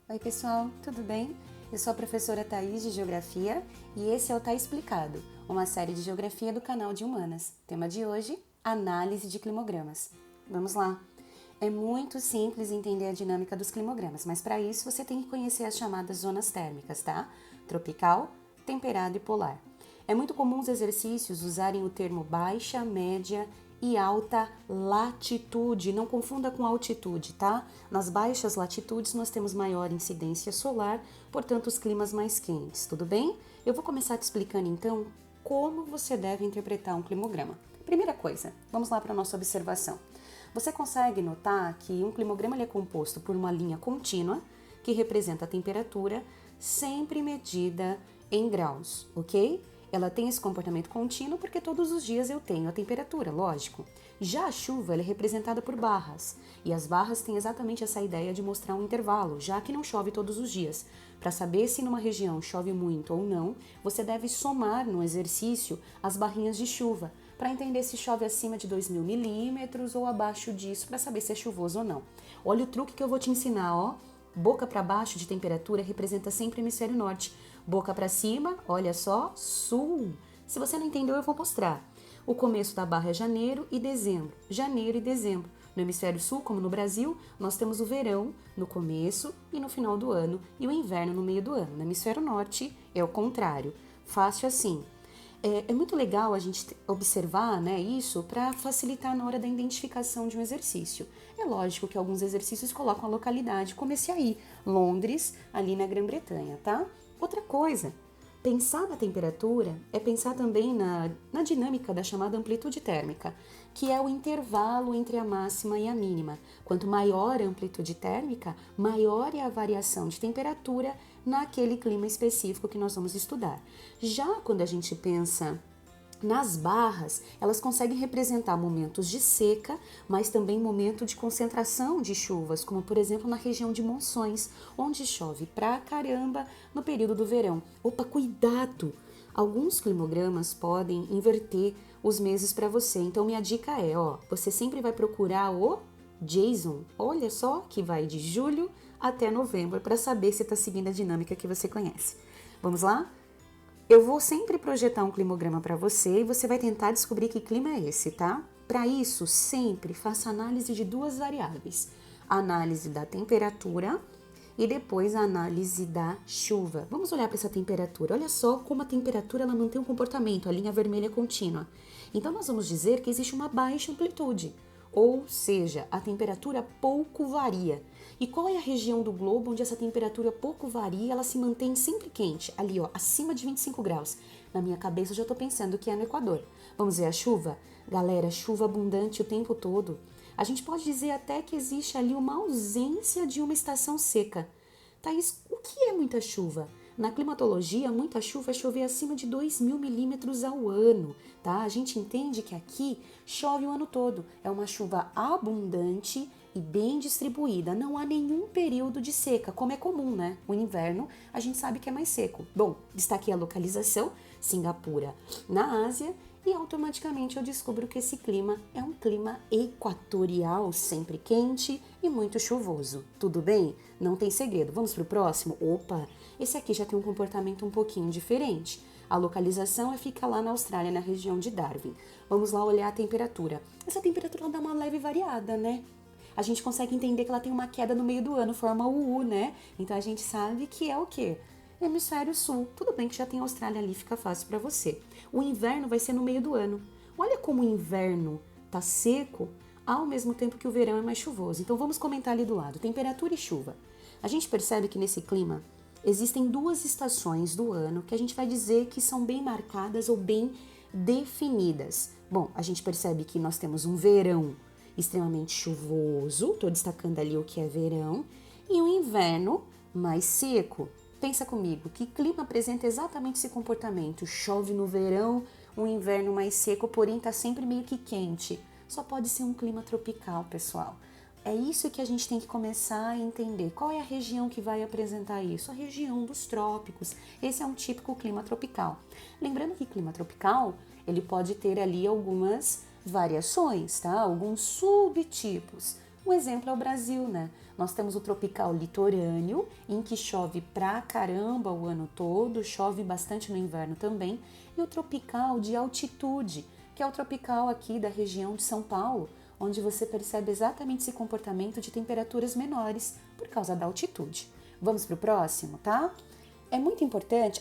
Oi pessoal, tudo bem? Eu sou a professora Thaís de Geografia e esse é o Tá Explicado, uma série de Geografia do canal de Humanas. Tema de hoje, análise de climogramas. Vamos lá! É muito simples entender a dinâmica dos climogramas, mas para isso você tem que conhecer as chamadas zonas térmicas, tá? Tropical, temperado e polar. É muito comum os exercícios usarem o termo baixa, média e alta latitude. Não confunda com altitude, tá? Nas baixas latitudes nós temos maior incidência solar, portanto os climas mais quentes, tudo bem? Eu vou começar te explicando então como você deve interpretar um climograma. Primeira coisa, vamos lá para a nossa observação. Você consegue notar que um climograma é composto por uma linha contínua que representa a temperatura sempre medida em graus, ok? Ela tem esse comportamento contínuo porque todos os dias eu tenho a temperatura, lógico. Já a chuva ela é representada por barras, e as barras têm exatamente essa ideia de mostrar um intervalo, já que não chove todos os dias. Para saber se numa região chove muito ou não, você deve somar no exercício as barrinhas de chuva, para entender se chove acima de 2.000 milímetros ou abaixo disso, para saber se é chuvoso ou não. Olha o truque que eu vou te ensinar, ó. Boca para baixo de temperatura representa sempre o hemisfério norte. Boca para cima, olha só, sul. Se você não entendeu, eu vou mostrar. O começo da barra é janeiro e dezembro. Janeiro e dezembro. No hemisfério sul, como no Brasil, nós temos o verão no começo e no final do ano e o inverno no meio do ano. No hemisfério norte é o contrário. Fácil assim. É muito legal a gente observar, né, isso para facilitar na hora da identificação de um exercício. É lógico que alguns exercícios colocam a localidade, como esse aí, Londres, ali na Grã-Bretanha, tá? Outra coisa, pensar na temperatura é pensar também na dinâmica da chamada amplitude térmica, que é o intervalo entre a máxima e a mínima. Quanto maior a amplitude térmica, maior é a variação de temperatura naquele clima específico que nós vamos estudar. Já quando a gente pensa nas barras, elas conseguem representar momentos de seca, mas também momento de concentração de chuvas, como por exemplo na região de Monções, onde chove pra caramba no período do verão. Opa, cuidado! Alguns climogramas podem inverter os meses para você, então minha dica é, ó, você sempre vai procurar o Jason, olha só, que vai de julho até novembro para saber se está seguindo a dinâmica que você conhece. Vamos lá? Eu vou sempre projetar um climograma para você e você vai tentar descobrir que clima é esse, tá? Para isso, sempre faça análise de duas variáveis. A análise da temperatura e depois a análise da chuva. Vamos olhar para essa temperatura. Olha só como a temperatura ela mantém um comportamento, a linha vermelha contínua. Então nós vamos dizer que existe uma baixa amplitude, ou seja, a temperatura pouco varia. E qual é a região do globo onde essa temperatura pouco varia, ela se mantém sempre quente? Ali, ó, acima de 25 graus. Na minha cabeça eu já estou pensando que é no Equador. Vamos ver a chuva? Galera, chuva abundante o tempo todo. A gente pode dizer até que existe ali uma ausência de uma estação seca. Thaís, o que é muita chuva? Na climatologia, muita chuva é chover acima de 2.000 milímetros ao ano, tá? A gente entende que aqui chove o ano todo. É uma chuva abundante e bem distribuída. Não há nenhum período de seca, como é comum, né? O inverno a gente sabe que é mais seco. Bom, destaquei a localização, Singapura, na Ásia, e automaticamente eu descubro que esse clima é um clima equatorial, sempre quente e muito chuvoso. Tudo bem? Não tem segredo. Vamos para o próximo? Opa, esse aqui já tem um comportamento um pouquinho diferente. A localização fica lá na Austrália, na região de Darwin. Vamos lá olhar a temperatura. Essa temperatura dá uma leve variada, né? A gente consegue entender que ela tem uma queda no meio do ano, forma o U, né? Então a gente sabe que é o quê? Hemisfério sul. Tudo bem que já tem Austrália ali, fica fácil para você. O inverno vai ser no meio do ano. Olha como o inverno tá seco ao mesmo tempo que o verão é mais chuvoso. Então vamos comentar ali do lado, temperatura e chuva. A gente percebe que nesse clima existem duas estações do ano que a gente vai dizer que são bem marcadas ou bem definidas. Bom, a gente percebe que nós temos um verão extremamente chuvoso, estou destacando ali o que é verão, e um inverno mais seco. Pensa comigo, que clima apresenta exatamente esse comportamento? Chove no verão, um inverno mais seco, porém está sempre meio que quente. Só pode ser um clima tropical, pessoal. É isso que a gente tem que começar a entender. Qual é a região que vai apresentar isso? A região dos trópicos. Esse é um típico clima tropical. Lembrando que clima tropical, ele pode ter ali algumas variações, tá? Alguns subtipos. Um exemplo é o Brasil, né? Nós temos o tropical litorâneo, em que chove pra caramba o ano todo, chove bastante no inverno também, e o tropical de altitude, que é o tropical aqui da região de São Paulo, onde você percebe exatamente esse comportamento de temperaturas menores por causa da altitude. Vamos para o próximo, tá? É muito importante.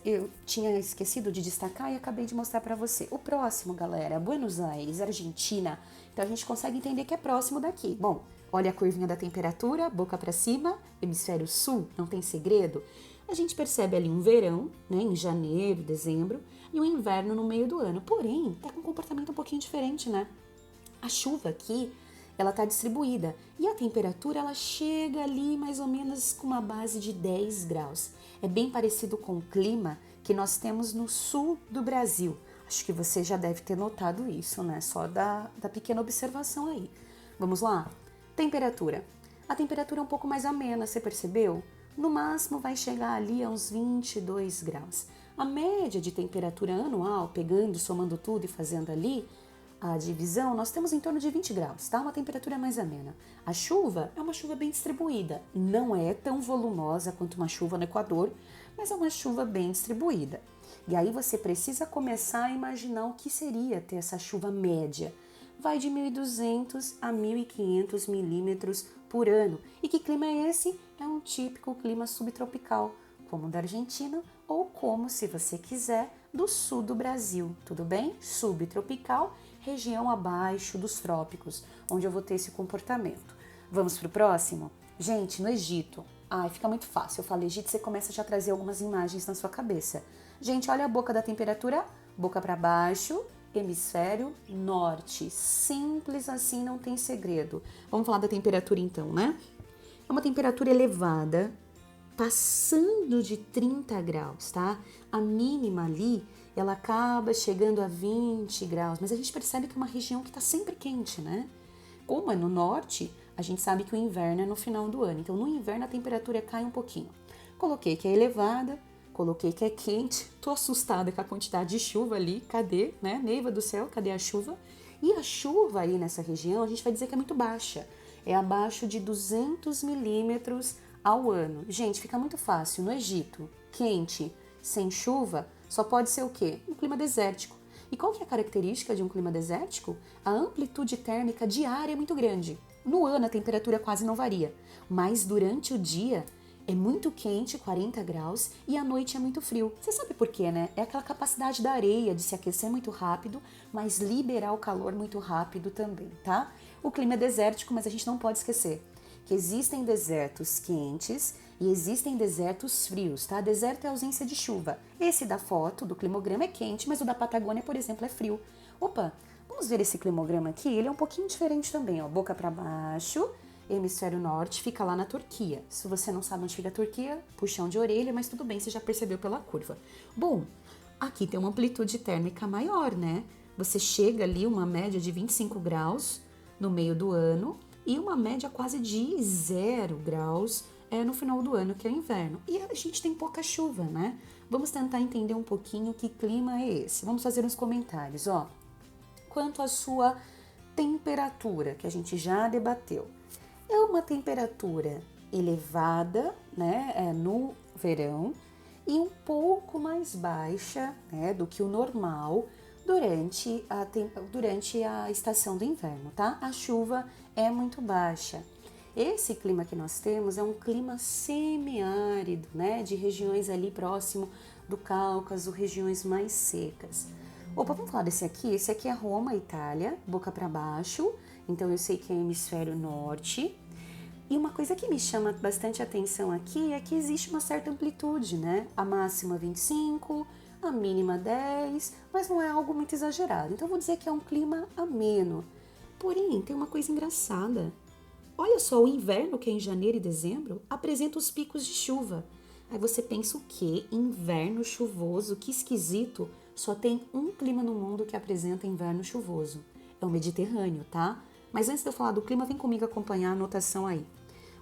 Eu tinha esquecido de destacar e acabei de mostrar para você. O próximo, galera, Buenos Aires, Argentina. Então a gente consegue entender que é próximo daqui. Bom, olha a curvinha da temperatura, boca para cima, hemisfério sul, não tem segredo. A gente percebe ali um verão, né, em janeiro, dezembro, e um inverno no meio do ano. Porém, tá com um comportamento um pouquinho diferente, né? A chuva aqui, ela está distribuída e a temperatura ela chega ali mais ou menos com uma base de 10 graus. É bem parecido com o clima que nós temos no sul do Brasil. Acho que você já deve ter notado isso, né? Só da pequena observação aí. Vamos lá? Temperatura. A temperatura é um pouco mais amena, você percebeu? No máximo vai chegar ali a uns 22 graus. A média de temperatura anual, pegando, somando tudo e fazendo ali a divisão, nós temos em torno de 20 graus, tá? Uma temperatura mais amena. A chuva é uma chuva bem distribuída, não é tão volumosa quanto uma chuva no Equador, mas é uma chuva bem distribuída. E aí você precisa começar a imaginar o que seria ter essa chuva média. Vai de 1.200 a 1.500 milímetros por ano. E que clima é esse? É um típico clima subtropical, como o da Argentina ou como, se você quiser, do sul do Brasil, tudo bem? Subtropical, região abaixo dos trópicos, onde eu vou ter esse comportamento. Vamos para o próximo? Gente, no Egito. Ai, fica muito fácil. Eu falo Egito, você começa já a trazer algumas imagens na sua cabeça. Gente, olha a boca da temperatura, boca para baixo, hemisfério norte. Simples assim, não tem segredo. Vamos falar da temperatura então, né? É uma temperatura elevada, passando de 30 graus, tá? A mínima ali, ela acaba chegando a 20 graus, mas a gente percebe que é uma região que está sempre quente, né? Como é no norte, a gente sabe que o inverno é no final do ano, então no inverno a temperatura cai um pouquinho. Coloquei que é elevada, coloquei que é quente, tô assustada com a quantidade de chuva ali, cadê, né? Neiva do céu, cadê a chuva? E a chuva aí nessa região, a gente vai dizer que é muito baixa, é abaixo de 200 milímetros ao ano. Gente, fica muito fácil. No Egito, quente, sem chuva, só pode ser o quê? Um clima desértico. E qual que é a característica de um clima desértico? A amplitude térmica diária é muito grande. No ano a temperatura quase não varia, mas durante o dia é muito quente, 40 graus, e à noite é muito frio. Você sabe por quê, né? É aquela capacidade da areia de se aquecer muito rápido, mas liberar o calor muito rápido também, tá? O clima é desértico, mas a gente não pode esquecer que existem desertos quentes e existem desertos frios, tá? Deserto é ausência de chuva. Esse da foto, do climograma, é quente, mas o da Patagônia, por exemplo, é frio. Opa, vamos ver esse climograma aqui? Ele é um pouquinho diferente também, ó. Boca para baixo, hemisfério norte, fica lá na Turquia. Se você não sabe onde fica a Turquia, puxão de orelha, mas tudo bem, você já percebeu pela curva. Bom, aqui tem uma amplitude térmica maior, né? Você chega ali uma média de 25 graus no meio do ano, e uma média quase de 0 graus no final do ano, que é o inverno. E a gente tem pouca chuva, né? Vamos tentar entender um pouquinho que clima é esse. Vamos fazer uns comentários, ó. Quanto à sua temperatura, que a gente já debateu. É uma temperatura elevada, né, no verão, e um pouco mais baixa, né, do que o normal durante a estação do inverno, tá? A chuva é muito baixa. Esse clima que nós temos é um clima semiárido, né? De regiões ali próximo do Cáucaso, regiões mais secas. Opa, vamos falar desse aqui? Esse aqui é Roma, Itália, boca para baixo. Então eu sei que é hemisfério norte. E uma coisa que me chama bastante atenção aqui é que existe uma certa amplitude, né? A máxima 25, a mínima 10, mas não é algo muito exagerado. Então eu vou dizer que é um clima ameno. Porém, tem uma coisa engraçada. Olha só, o inverno, que é em janeiro e dezembro, apresenta os picos de chuva. Aí você pensa o quê? Inverno chuvoso, que esquisito. Só tem um clima no mundo que apresenta inverno chuvoso. É o Mediterrâneo, tá? Mas antes de eu falar do clima, vem comigo acompanhar a anotação aí.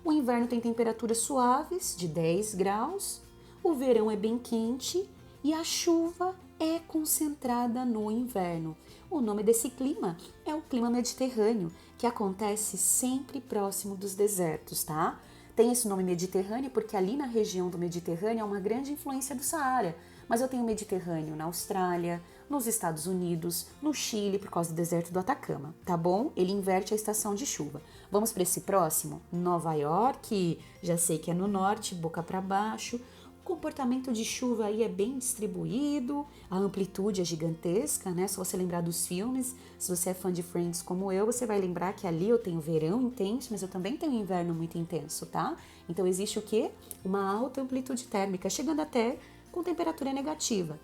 O inverno tem temperaturas suaves, de 10 graus. O verão é bem quente e a chuva é concentrada no inverno. O nome desse clima é o clima mediterrâneo que acontece sempre próximo dos desertos, tá? Tem esse nome Mediterrâneo porque ali na região do Mediterrâneo há uma grande influência do Saara. Mas eu tenho Mediterrâneo na Austrália, nos Estados Unidos, no Chile, por causa do deserto do Atacama, tá bom? Ele inverte a estação de chuva. Vamos para esse próximo? Nova York, já sei que é no norte, boca para baixo. O comportamento de chuva aí é bem distribuído, a amplitude é gigantesca, né? Se você lembrar dos filmes, se você é fã de Friends como eu, você vai lembrar que ali eu tenho verão intenso, mas eu também tenho inverno muito intenso, tá? Então existe o quê? Uma alta amplitude térmica, chegando até com temperatura negativa.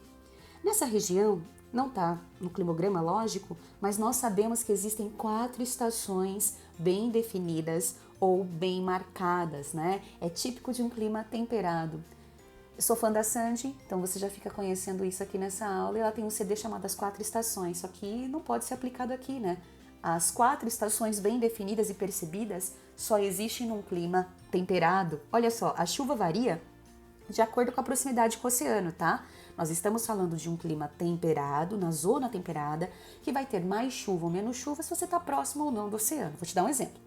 Nessa região, não está no climograma, lógico, mas nós sabemos que existem 4 estações bem definidas ou bem marcadas, né? É típico de um clima temperado. Eu sou fã da Sandy, então você já fica conhecendo isso aqui nessa aula, e ela tem um CD chamado As 4 Estações, só que não pode ser aplicado aqui, né? As 4 estações bem definidas e percebidas só existem num clima temperado. Olha só, a chuva varia de acordo com a proximidade com o oceano, tá? Nós estamos falando de um clima temperado, na zona temperada, que vai ter mais chuva ou menos chuva se você está próximo ou não do oceano. Vou te dar um exemplo.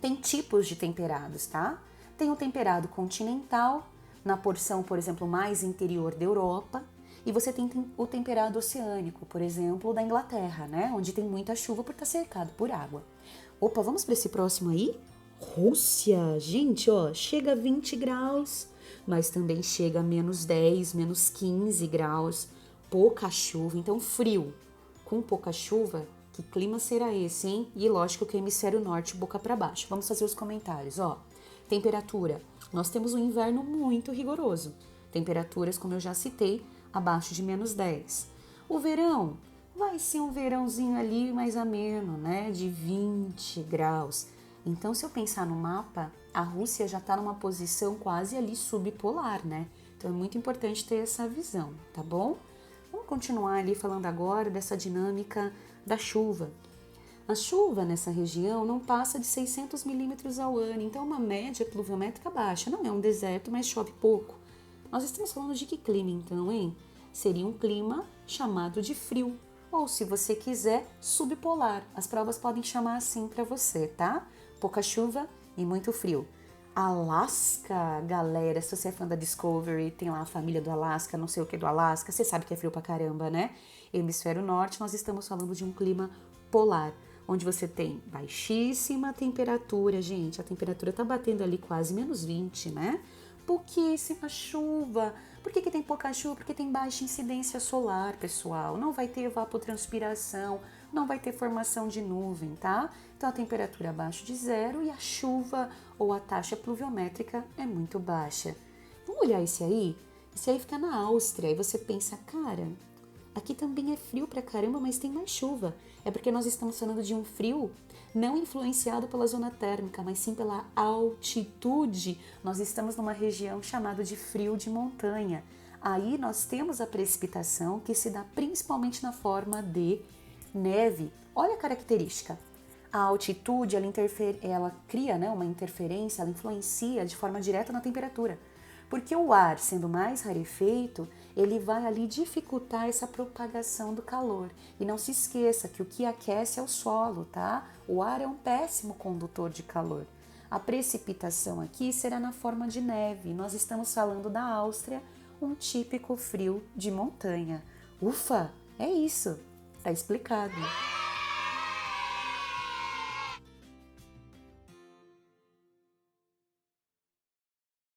Tem tipos de temperados, tá? Tem o temperado continental, na porção, por exemplo, mais interior da Europa, e você tem o temperado oceânico, por exemplo, da Inglaterra, né? Onde tem muita chuva por estar cercado por água. Opa, vamos para esse próximo aí? Rússia, gente, ó, chega a 20 graus, mas também chega a menos 10, menos 15 graus, pouca chuva, então frio. Com pouca chuva, que clima será esse, hein? E lógico que o hemisfério norte, boca para baixo. Vamos fazer os comentários, ó. Temperatura, nós temos um inverno muito rigoroso. Temperaturas, como eu já citei, abaixo de menos 10. O verão vai ser um verãozinho ali mais ameno, né? De 20 graus. Então, se eu pensar no mapa, a Rússia já está numa posição quase ali subpolar, né? Então, é muito importante ter essa visão, tá bom? Vamos continuar ali falando agora dessa dinâmica da chuva. A chuva nessa região não passa de 600 milímetros ao ano, então é uma média pluviométrica baixa. Não é um deserto, mas chove pouco. Nós estamos falando de que clima então, hein? Seria um clima chamado de frio, ou se você quiser, subpolar. As provas podem chamar assim para você, tá? Pouca chuva e muito frio. Alasca, galera, se você é fã da Discovery, tem lá a família do Alasca, não sei o que do Alasca, você sabe que é frio pra caramba, né? Hemisfério norte, nós estamos falando de um clima polar, onde você tem baixíssima temperatura, gente, a temperatura tá batendo ali quase menos 20, né? Pouquíssima chuva. Por que tem pouca chuva? Porque tem baixa incidência solar, pessoal. Não vai ter evapotranspiração, não vai ter formação de nuvem, tá? Então a temperatura é abaixo de zero e a chuva ou a taxa pluviométrica é muito baixa. Vamos olhar esse aí? Esse aí fica na Áustria e você pensa, cara, aqui também é frio pra caramba, mas tem mais chuva. É porque nós estamos falando de um frio não influenciado pela zona térmica, mas sim pela altitude. Nós estamos numa região chamada de frio de montanha. Aí nós temos a precipitação que se dá principalmente na forma de neve. Olha a característica. A altitude, ela cria, né, uma interferência, ela influencia de forma direta na temperatura. Porque o ar, sendo mais rarefeito, ele vai ali dificultar essa propagação do calor. E não se esqueça que o que aquece é o solo, tá? O ar é um péssimo condutor de calor. A precipitação aqui será na forma de neve. Nós estamos falando da Áustria, um típico frio de montanha. Ufa, é isso, tá explicado.